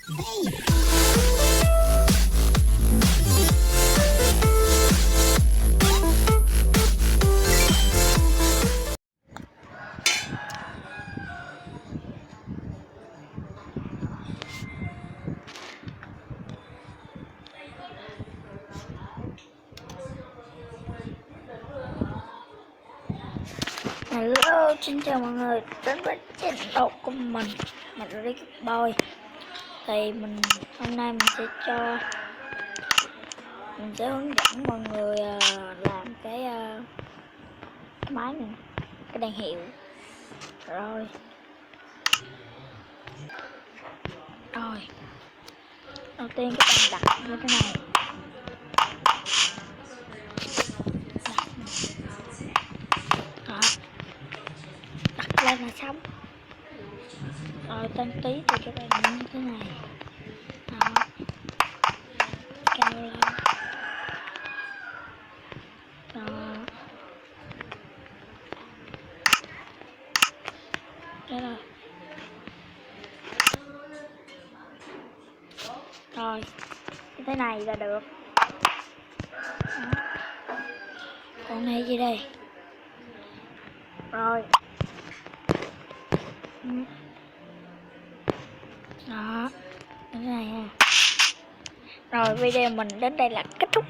Hello, xin chào mọi người đến với channel của mình Rick Boy. Thì hôm nay mình sẽ hướng dẫn mọi người làm cái máy này, cái đèn hiệu. Rồi đầu tiên các bạn đặt như thế này, đặt lên là xong. Rồi tăng tí thì các bạn như thế này, cao lên. Đó rồi. Rồi như thế này là được. Còn này gì đây? Rồi đó, như thế này ha. Rồi video mình đến đây là kết thúc.